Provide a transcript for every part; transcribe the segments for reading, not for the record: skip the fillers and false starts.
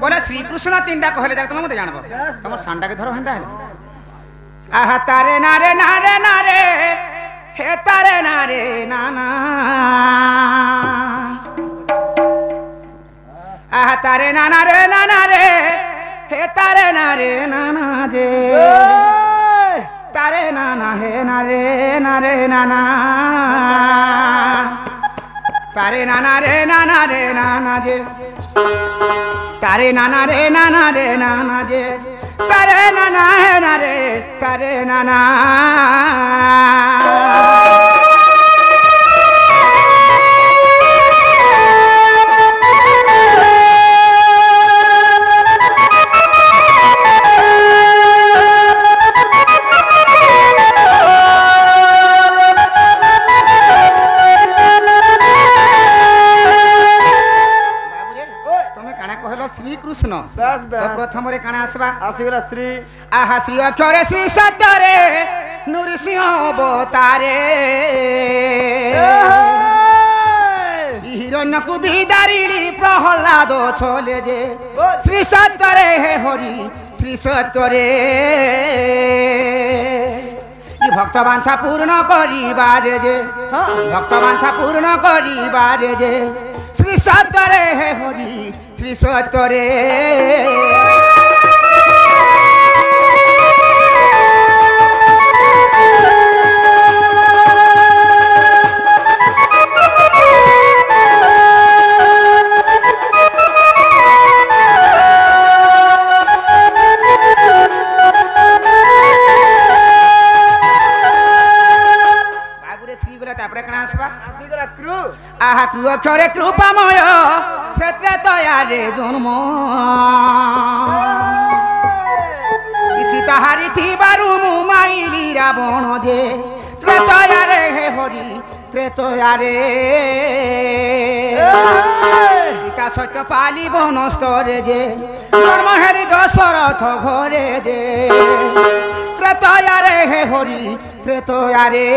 बोले श्रीकृष्ण तीनटा कहले जाक तुम मते जानबो तुम सांडा के धरो हेंदा है आहा तारे नारे नारे नारे हे तारे नारे नाना आहा तारे नाना रे नाना रे हे तारे नारे नाना जे तारे नाना हे नारे नारे नाना तारे नाना रे नाना जे तारे नाना रे नाना जे तारे नाना है नारे तारे नाना श्रीकृष्ण प्रथम रे काना आसबा आसीगरा श्री आहा श्री अक्षरे श्री सतरे नृसिंह अवतारे हिरण्यकु बिदारिणी प्रहलाद छले जे श्री सतरे हे हरि श्री सतरे भक्त वांछा पूर्ण करिबारे जे भक्त वांछा पूर्ण करिबारे जे श्री सतरे हे हरि श्री सतरे आहा कृ अक्षरे कृपामय क्षेत्र तयारे जन्म सीताहारी थीबारु मु माइली रावण जे त्रेतयारे हे हरि त्रेतयारे पिता सत्य पाली बनस्तरे जे धर्म हेरि दशरथ घरे जे त्रेतयारे हे हरि त्रेतयारे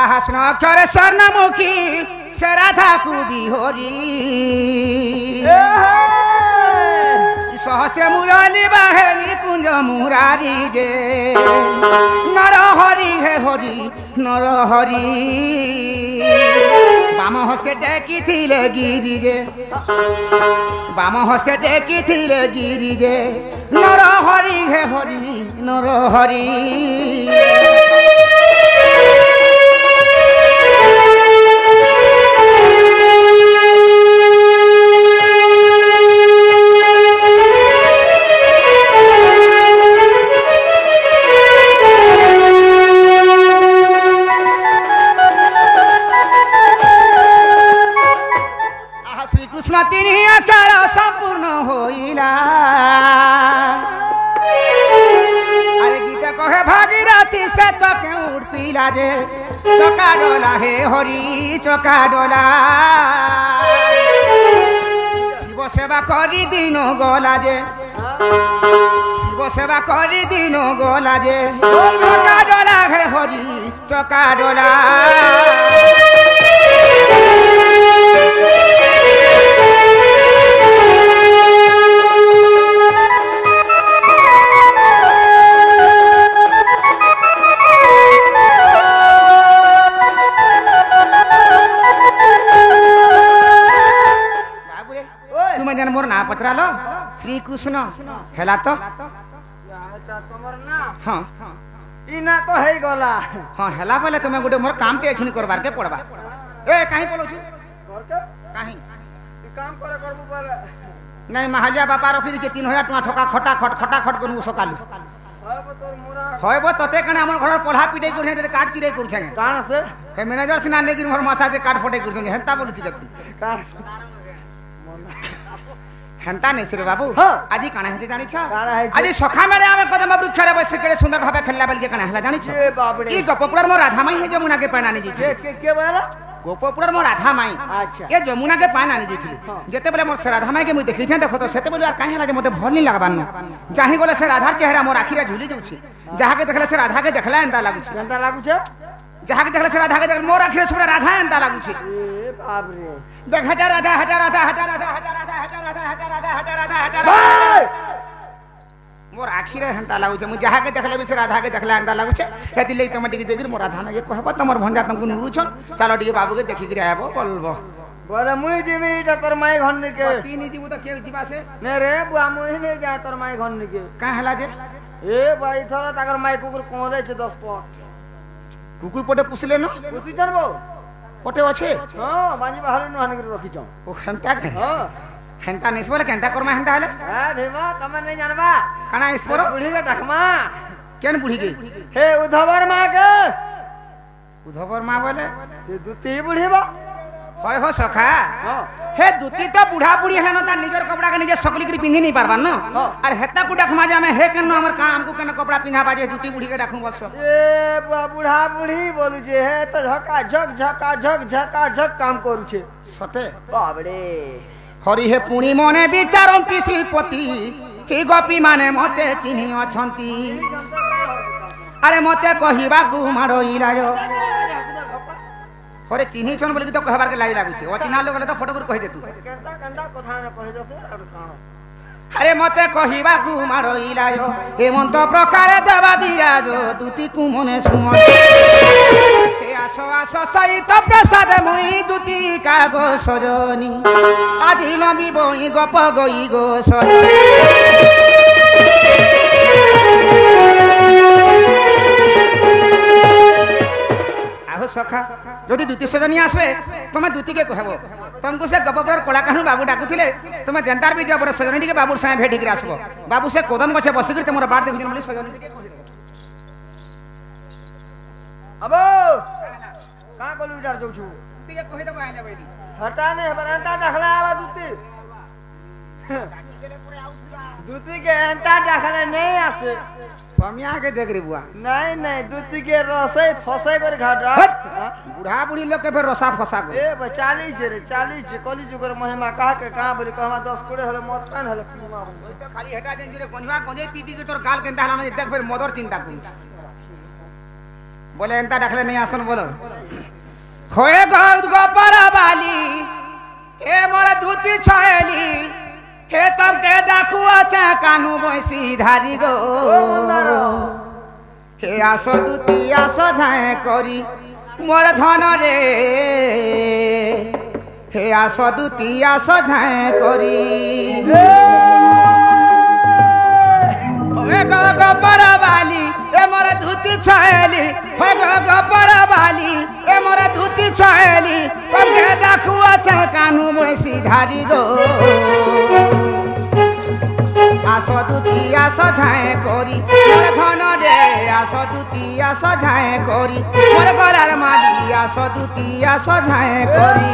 आहा सुनो अक्षरे स्वर्णमुखी से राधा को बिहोरी सहस्र मुरली बाहेली कुंज मुरारी जे नर हरि हे हरि नर हरि बाम हस्ते टेकी थिले गिरी जे बाम हस्ते टेकी थिले गिरी जे नर हरि हे हरि नर हरि संपूर्ण होइला अरे गीता कहे भागीरथी से तो क्यों पीला जे चका डोला हे हरि चका डोला शिव सेवा करी दिन गला जे शिव सेवा करी दिन गला जे चका डोला हे हरि चका डोला मोर ना पचरा लो श्रीकृष्ण हेला तो तमर ना हां इना तो हे गला हां हेला बोले तुमे गुटे मोर काम के एछिन करबार के पड़बा ए काहे बोलो छु करके काहे ई काम करे करबो पर नहीं महालिया बापा रखी के 3000 टका ठका खटा खट गनु सकालु होबो तोर मोरा होबो तते कने हमर घर पढ़ा पिटाई कर हे काट चिराई कर छे कान से हे मैनेजर सिना नेगिर मोर मासा के काट फटाई कर छे हेंता बोलु छी देखी कान হেন্তা নেই রে বাবু হ্যাঁ। আজি কানা হেতে জানিছ কাଣା ହେଇଛି? আজি সখা মেলে আমি কদম বৃক্ষরে বসে কেড়ে সুন্দর ভাবে খেললা বলি কানা হেলা জানিছ এ বাপরে এই গোপপুরের মো রাধা মাই হে যমুনাকে পানি আনি দিছি কে বলা গোপপুরের মো রাধা মাই আচ্ছা এ যমুনাকে পানি আনি দিছি যেতেবেলে মোর সে রাধা মাইকে মুই দেখিছে দেখো তো সেতেবেলে আর কাহি হেলা যে মতে ভাল নি লাগবার ন চাহি গলে সে রাধার চেহারা মোর আখিরে ঝুলি যাଉଛି যাহাকে দেখলে সে রাধাকে দেখলা এন্তা লাগুছে কেনতা লাগুছে যাহাকে দেখলে সে রাধাকে দেখ মোর আখিরে সুরা রাধা এন্তা লাগুছে এ বাপরে দেখ হাটা রাধা হাটা রাধা হাটা রাধা হাটা রাধা হাটা রাধা হাটা রাধা হাটা রাধা হাটা ভাই মোর আখিরে হেন্তা লাগুছে মু যাহাকে দেখলে বি সে রাধাকে দেখলা এন্তা লাগুছে হেতি লই তুমি টিকে দেখি মোর রাধা নাকি কহব তোমার ভঞ্জা তুমি নুরুছন চলো টিকে বাবুকে দেখি করে আইব বলবো বলে মুই জিমি এটা তোর মাই ঘর নিকে তিন দিব তো কেউ ଯିବା ସେ নে রে বুয়া মুই নে যা তোর মাই ঘর নিকে কাଁ ହେଲା ଯେ এ ভাই থর তাকর মাই কুকুর কোঁরেছে 10 পট কুকুর পটে পুষলে ন বুঝি জানবো পটে অছে হ্যাঁ বাজি বাহারে নো হানি রখিছ ও হেন্তা কে হ্যাঁ হেন্তা নিস বলে কেন্তা করমা হেন্তা হলে হ্যাঁ ভীমা তুমি নাই জানবা কানা ইসপর বুড়ি কে ডাকমা কেন বুড়ি গে হে উদ্ধবর মা কে উদ্ধবর মা বলে সে দুতি বুড়িবা হয় হো সখা হ্যাঁ হে দুতি তো বুঢ়া বুঢ়ী হেন তার নিজের কপড়া কে নিজে সকলি করে পিন্ধি नहीं পারবার ন আর হেতা কু ডাকমা যে আমি হে কেন আমার কাম আমকু কেন কপড়া পিন্ধা বাজে দুতি বুঢ়ী কে ডাকু বলছ এ বুয়া বুড়া বুড়ি বলুছে হে তো ঝকা ঝক কাম করুছে সতে বাবড়ে হরি হে পুଣି মনে বিচারନ୍ତି শ্রীপতি হি গোপী মানে মতে চিহ্নি অছন্তি আরে মতে কহিବାକୁ মাড় ইরায় হরে চিহ্নিছন বলি তো কহবার কে লাগি লাগুছে অচিহ্না লোক হলে তো ফটো করে কহি দে তু কেনতা কেনতা কথা না কहि দছে আর কাণ আরে মতে কহিବାକୁ মাড় ইরায় হেমন্ত প্রকারে দেবাদিরাজ দুতিকু মনে সুমন হে আসো আসো সহিত প্রসাদ মুই দুতি কাগো সজনি আজি লম্বিব ই গপ গই গো সজনি আহো সখা যদি দুতি সজনী আসবে তুমি দুতিকে কহব তোমাকে সে গপপুর কলাকাহু বাবু ডাকুলে তুমি জেন্তার বি যাবর সজনী টিকে বাবুর সাথে ভেটিকি আসব বাবু সে কদম গছে বসিকি তোমার বাট দেখুছেন বলি সজনী টিকে কহিদেব আবো কা কলু বিটার যাউছু দুতিকে কহিদেব আইলে বইলি হটা নে বরান্তা ডাখলা আবা দুতি দুতি के एंता डाखले नहीं आसे समिया के देख रे बुआ नहीं नहीं दुती के रसै फसै कर घाटा बुढ़ा बुढ़ी लोग के फिर रसा फसा को ए बे 40 रे 40 कली जुगर महिमा कहा के कहां बोली कहमा 10 कोड़े हले मत कान हले पीमा तो खाली हेटा देन जरे गंजवा गंजे पीपी के तोर गाल केंता हला देख फिर मदर चिंता करू बोले एंता डाखले नहीं आसन बोलो होए गौद गोपर वाली ए मोर दूती छयली हे तब के डाकू अच्छा कानू बसी धारी गो ओ मंदारो हे आसो दूती आसो जाए करी मोर धन रे हे आसो दूती आसो जाए करी होए गो गोपर वाली ए मोर दूती छयली होए गो गोपर वाली ए मोर दूती छयली तब के डाकू अच्छा कानू बसी धारी गो आसो दूती आसो झाए करी मोर धन रे आसो दूती आसो झाए करी मोर गलार माली आसो दूती आसो झाए करी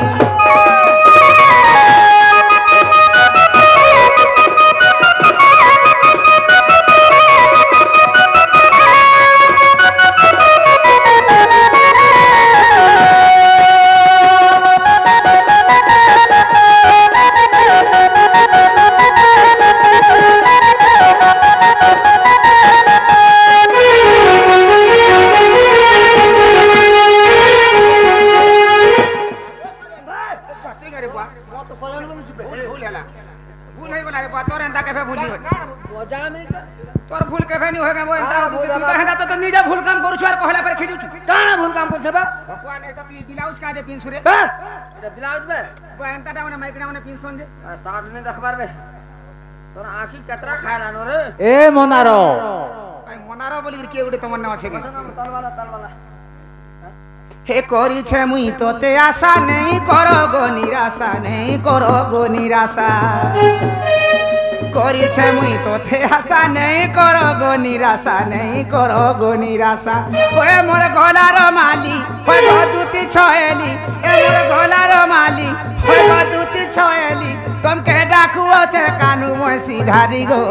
तोर भूल केफे नहीं होगा वो एंता तू तो हेदा तो निजे भूल काम करू छु और कहला पर खिजू छु काना भूल काम कर छबा भगवान ए तो ब्लाउज का दे पिन सुरे एटा ब्लाउज में वो एंता टा माने माइकना माने पिन सोन जे साठ ने देखबार बे तोर आंखी कतरा खाला नो रे ए मोनारो भाई मोनारो बोली के उडे तमन्ना আছে के तल वाला हे करी छे मुई तोते आशा नहीं करो गो निराशा नहीं करो गो निराशा करी छे मुई तोते आशा नहीं करो गो निराशा नहीं करो गो निराशा ओए मोर गलार माली ओए गो दूती छयली ए मोर गलार माली ओए गो दूती ছয়েলি তোমকে ডাকুছে কানু মই সিধারি গো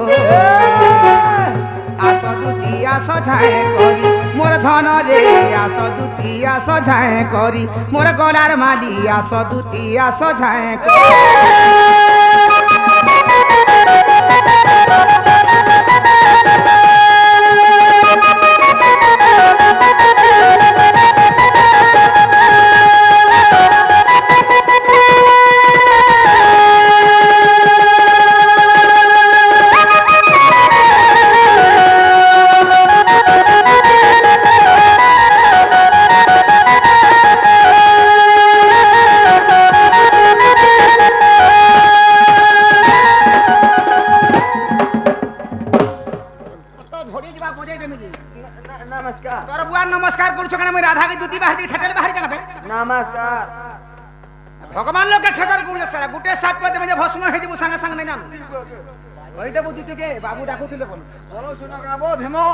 আস দুতি আস ঝায়ে করি মোর ধন রে আস দুতি আস ঝায়ে করি মোর গলার মালি আস দুতি আস ঝায়ে করি नमस्कार तोर बुआ नमस्कार करछो कने मैं राधा के दूती बाहर के ठेटल बाहर जाबे नमस्कार भगवान लोग के ठेटर गुड़ साला गुटे साप पे में भस्म हे दिबु संगे संग नै जानु ओइ देबु दूती के बाबू डाकुतिले बोल बोलो सुना गाबो भीमो